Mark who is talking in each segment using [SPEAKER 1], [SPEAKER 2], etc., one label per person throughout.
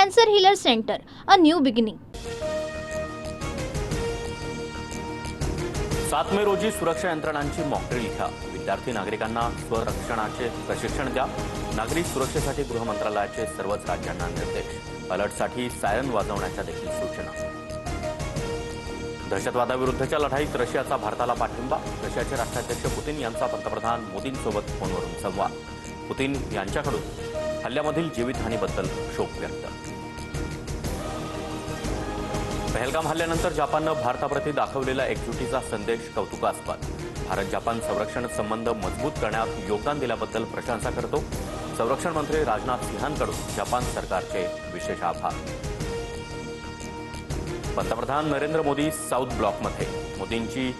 [SPEAKER 1] Cancer Healer Center, a new beginning.
[SPEAKER 2] 7 मे रोजी सुरक्षा यंत्रणांची मॉकड्रिल घ्या. विद्यार्थी नागरिकांना स्वरक्षणाचे प्रशिक्षण द्या. नागरिक सुरक्षेसाठी गृह मंत्रालयाचे सर्वच राज्यांना निर्देश. अलर्टसाठी सायरन वाजवण्याच्या देखील सूचना. दहशतवादाविरुद्धच्या लढाईत रशियाचा भारताला पाठिंबा. रशियाचे राष्ट्राध्यक्ष पुतीन यांचा पंतप्रधान मोदींसोबत फोनवरून संवाद. पुतीन यांच्याकडून हल्ल्यामधील जीवितहानीबद्दल शोक व्यक्त. पहलगाम हल्ल्यानंतर जपाननं भारताप्रती दाखवलेला एकजुटीचा संदेश कौतुकास्पद. भारत जपान संरक्षण संबंध मजबूत करण्यात योगदान दिल्याबद्दल प्रशंसा करतो. संरक्षण मंत्री राजनाथ सिंहांकडून जपान सरकारचे विशेष आभार. पंतप्रधान नरेंद्र मोदी साऊथ ब्लॉकमध्ये. मोदींची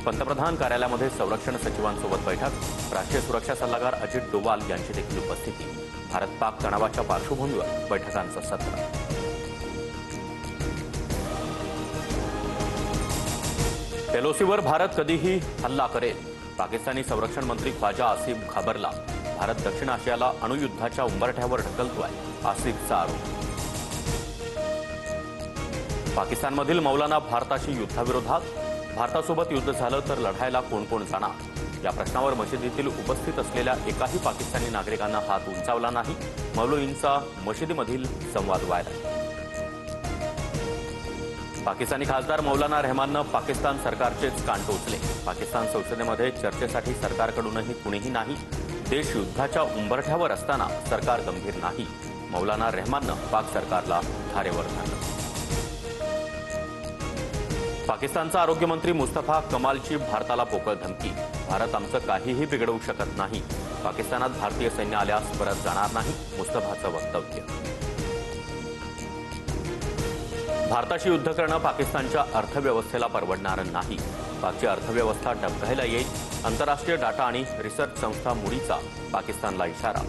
[SPEAKER 2] पंतप्रधान कार्यालयामध्ये संरक्षण सचिवांसोबत बैठक. राष्ट्रीय सुरक्षा सल्लागार अजित डोवाल यांची देखील उपस्थिती. भारत पाक तणावाच्या पार्श्वभूमीवर बैठकांचं सत्र. एलओसीवर भारत कधीही हल्ला करेल. पाकिस्तानी संरक्षण मंत्री ख्वाजा आसिफ घाबरला. भारत दक्षिण आशियाला अणुयुद्धाच्या उंबरठ्यावर ढकलतोय, आसिफचा आरोप. पाकिस्तानमधील मौलाना भारताशी युद्धाविरोधात. भारतासोबत युद्ध झालं तर लढायला कोण कोण जाणार या प्रश्नावर मशिदीतील उपस्थित असलेल्या एकाही पाकिस्तानी नागरिकांना हात उंचावला नाही. मौलवींचा मशिदीमधील संवाद व्हायरल. पाकिस्तानी खासदार मौलाना रहमाननं पाकिस्तान सरकारचेच कान टोचले. पाकिस्तान संसदेमध्ये चर्चेसाठी सरकारकडूनही कुणीही नाही. देश युद्धाच्या उंबरठ्यावर असताना सरकार गंभीर नाही. मौलाना रहमाननं पाक सरकारला धारेवर धरलं. पाकिस्तानचा आरोग्यमंत्री मुस्तफा कमालची भारताला पोकळ धमकी. भारत आमचं काहीही बिघडवू शकत नाही. पाकिस्तानात भारतीय सैन्य आल्यास परत जाणार नाही, मुस्तफाचं वक्तव्य. भारताशी युद्ध करणं पाकिस्तानच्या अर्थव्यवस्थेला परवडणारं नाही. पाकची अर्थव्यवस्था डबघाईला येईल. आंतरराष्ट्रीय डाटा आणि रिसर्च संस्था मूडीचा पाकिस्तानला इशारा.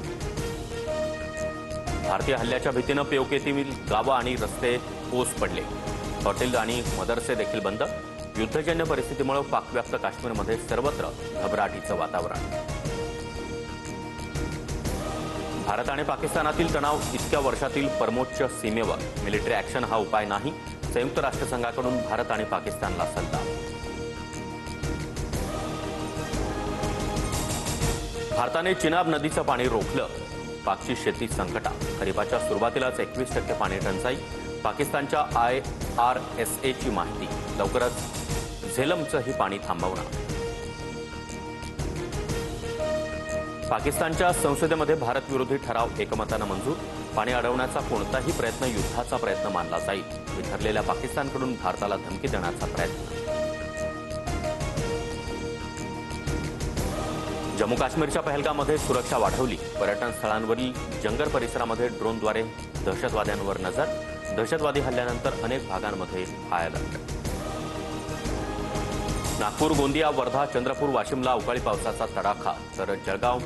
[SPEAKER 2] भारतीय हल्ल्याच्या भीतीनं पीओकेतील गावं आणि रस्ते ओस पडले. हॉटेल आणि मदरसे देखील बंद. युद्धजन्य परिस्थितीमुळे पाकव्याप्त काश्मीरमध्ये सर्वत्र घबराटीचं वातावरण. भारत आणि पाकिस्तानातील तणाव इतक्या वर्षातील परमोच्च सीमेवर. मिलिटरी ऍक्शन हा उपाय नाही. संयुक्त राष्ट्रसंघाकडून भारत आणि पाकिस्तानला सल्ला. भारताने चिनाब नदीचं पाणी रोखलं. पाकची शेती संकटात. खरीपाच्या सुरुवातीलाच 21% पाणी टंचाई. पाकिस्तानच्या IRSAची माहिती. लवकरच झेलमचंही पाणी थांबवणार. पाकिस्तानच्या संसदेमध्ये भारतविरोधी ठराव एकमतानं मंजूर. पाणी अडवण्याचा कोणताही प्रयत्न युद्धाचा प्रयत्न मानला जाईल. बिथरलेल्या पाकिस्तानकडून भारताला धमकी देण्याचा प्रयत्न. जम्मू काश्मीरच्या पहलगाममध्ये सुरक्षा वाढवली. पर्यटन स्थळांवरील जंगल परिसरामध्ये ड्रोनद्वारे दहशतवाद्यांवर नजर. दहशतवादी हल्ल्यानंतर अनेक भागांमध्ये हाय अलर्ट. नागपूर, गोंदिया, वर्धा, चंद्रपूर, वाशिमला अवकाळी पावसाचा तडाखा. तर जळगाव,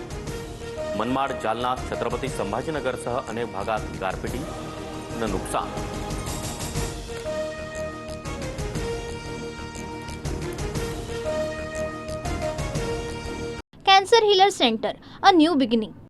[SPEAKER 2] मनमाड, जालना, छत्रपती संभाजीनगरसह अनेक भागात गारपिटीनं नुकसान.
[SPEAKER 1] Cancer Healer Center, a new beginning.